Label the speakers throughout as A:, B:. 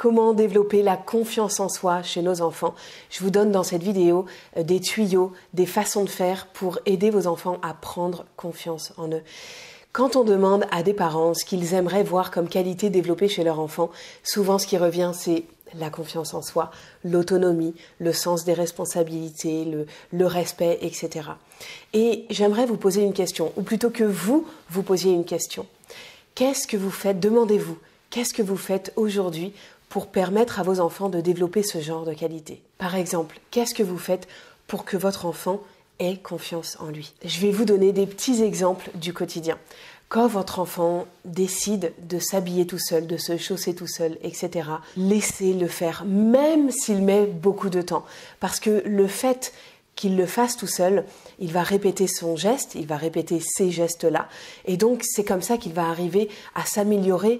A: Comment développer la confiance en soi chez nos enfants? Je vous donne dans cette vidéo des tuyaux, des façons de faire pour aider vos enfants à prendre confiance en eux. Quand on demande à des parents ce qu'ils aimeraient voir comme qualité développée chez leur enfant, souvent ce qui revient c'est la confiance en soi, l'autonomie, le sens des responsabilités, le respect, etc. Et j'aimerais vous poser une question, ou plutôt que vous posiez une question. Qu'est-ce que vous faites? Demandez-vous, qu'est-ce que vous faites aujourd'hui pour permettre à vos enfants de développer ce genre de qualité? Par exemple, qu'est-ce que vous faites pour que votre enfant ait confiance en lui? Je vais vous donner des petits exemples du quotidien. Quand votre enfant décide de s'habiller tout seul, de se chausser tout seul, etc., laissez-le faire, même s'il met beaucoup de temps. Parce que le fait qu'il le fasse tout seul, il va répéter son geste, il va répéter ces gestes-là. Et donc, c'est comme ça qu'il va arriver à s'améliorer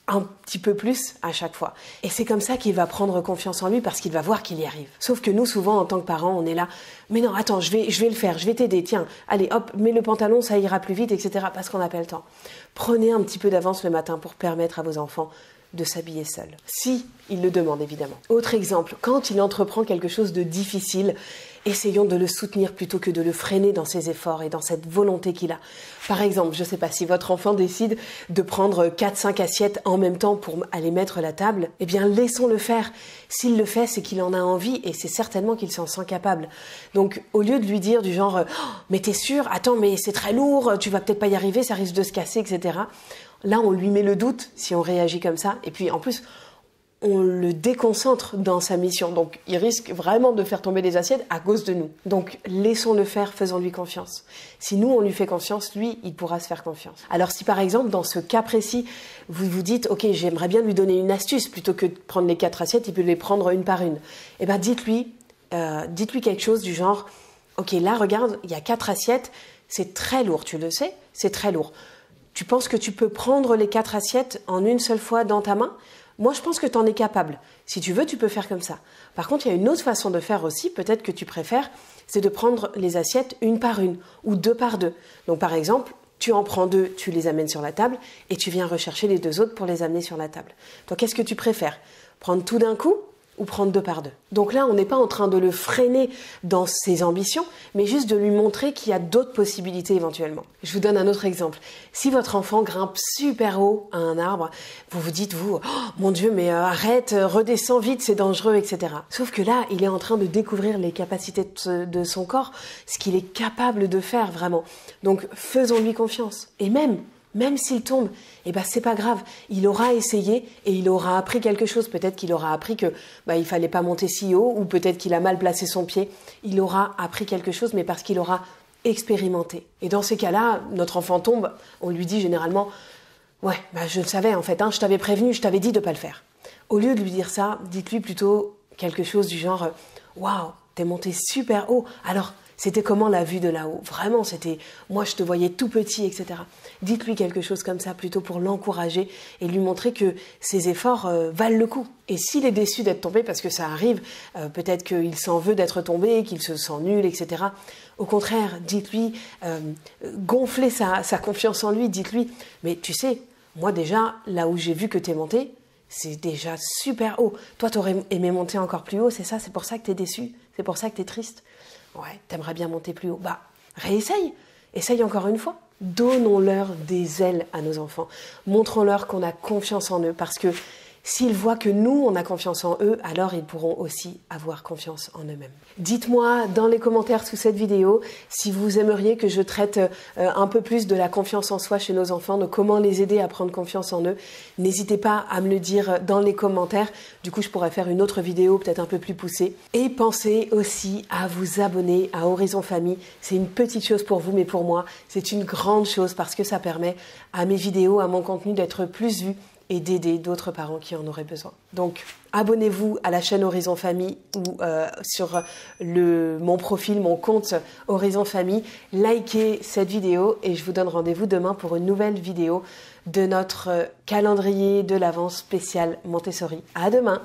A: un petit peu plus à chaque fois. Et c'est comme ça qu'il va prendre confiance en lui parce qu'il va voir qu'il y arrive. Sauf que nous, souvent, en tant que parents, on est là, mais non, attends, je vais le faire, je vais t'aider, tiens, allez, hop, mets le pantalon, ça ira plus vite, etc. parce qu'on n'a pas le temps. Prenez un petit peu d'avance le matin pour permettre à vos enfants de s'habiller seuls. Si il le demande, évidemment. Autre exemple, quand il entreprend quelque chose de difficile, essayons de le soutenir plutôt que de le freiner dans ses efforts et dans cette volonté qu'il a. Par exemple, je ne sais pas, si votre enfant décide de prendre 4-5 assiettes en même temps pour aller mettre la table, eh bien laissons-le faire. S'il le fait, c'est qu'il en a envie et c'est certainement qu'il s'en sent capable. Donc au lieu de lui dire du genre « Oh, mais t'es sûr? Attends, mais c'est très lourd, tu vas peut-être pas y arriver, ça risque de se casser, etc. » Là, on lui met le doute si on réagit comme ça. Et puis en plus, on le déconcentre dans sa mission. Donc, il risque vraiment de faire tomber des assiettes à cause de nous. Donc, laissons-le faire, faisons-lui confiance. Si nous, on lui fait confiance, lui, il pourra se faire confiance. Alors, si par exemple, dans ce cas précis, vous vous dites, ok, j'aimerais bien lui donner une astuce, plutôt que de prendre les 4 assiettes, il peut les prendre une par une. Eh bien, dites-lui quelque chose du genre, ok, là, regarde, il y a 4 assiettes, c'est très lourd, tu le sais, c'est très lourd. Tu penses que tu peux prendre les 4 assiettes en une seule fois dans ta main? Moi, je pense que tu en es capable. Si tu veux, tu peux faire comme ça. Par contre, il y a une autre façon de faire aussi, peut-être que tu préfères, c'est de prendre les assiettes une par une ou 2 par 2. Donc, par exemple, tu en prends 2, tu les amènes sur la table et tu viens rechercher les 2 autres pour les amener sur la table. Toi, qu'est-ce que tu préfères? Prendre tout d'un coup ou prendre 2 par 2? Donc là, on n'est pas en train de le freiner dans ses ambitions, mais juste de lui montrer qu'il y a d'autres possibilités éventuellement. Je vous donne un autre exemple. Si votre enfant grimpe super haut à un arbre, vous vous dites, oh, mon Dieu, mais arrête, redescends vite, c'est dangereux, etc. Sauf que là, il est en train de découvrir les capacités de son corps, ce qu'il est capable de faire vraiment. Donc, faisons-lui confiance. Et même s'il tombe, eh ben c'est pas grave. Il aura essayé et il aura appris quelque chose. Peut-être qu'il aura appris que il fallait pas monter si haut, ou peut-être qu'il a mal placé son pied. Il aura appris quelque chose, mais parce qu'il aura expérimenté. Et dans ces cas-là, notre enfant tombe, on lui dit généralement, ouais, je le savais en fait, je t'avais prévenu, je t'avais dit de pas le faire. Au lieu de lui dire ça, dites-lui plutôt quelque chose du genre, waouh, t'es monté super haut. Alors, c'était comment la vue de là-haut? Vraiment, c'était, moi je te voyais tout petit, etc. Dites-lui quelque chose comme ça plutôt pour l'encourager et lui montrer que ses efforts valent le coup. Et s'il est déçu d'être tombé, parce que ça arrive, peut-être qu'il s'en veut d'être tombé, qu'il se sent nul, etc. Au contraire, dites-lui, gonflez sa confiance en lui, dites-lui, mais tu sais, moi déjà, là où j'ai vu que t'es monté, c'est déjà super haut. Toi, t'aurais aimé monter encore plus haut, c'est ça? C'est pour ça que t'es déçu? C'est pour ça que t'es triste? Ouais, t'aimerais bien monter plus haut. Réessaye. Essaye encore une fois. Donnons-leur des ailes à nos enfants. Montrons-leur qu'on a confiance en eux parce que s'ils voient que nous, on a confiance en eux, alors ils pourront aussi avoir confiance en eux-mêmes. Dites-moi dans les commentaires sous cette vidéo si vous aimeriez que je traite un peu plus de la confiance en soi chez nos enfants, de comment les aider à prendre confiance en eux. N'hésitez pas à me le dire dans les commentaires. Du coup, je pourrais faire une autre vidéo peut-être un peu plus poussée. Et pensez aussi à vous abonner à Horizon Famille. C'est une petite chose pour vous, mais pour moi, c'est une grande chose parce que ça permet à mes vidéos, à mon contenu d'être plus vu et d'aider d'autres parents qui en auraient besoin. Donc, abonnez-vous à la chaîne Horizon Famille ou sur mon profil, mon compte Horizon Famille. Likez cette vidéo et je vous donne rendez-vous demain pour une nouvelle vidéo de notre calendrier de l'Avent spécial Montessori. À demain!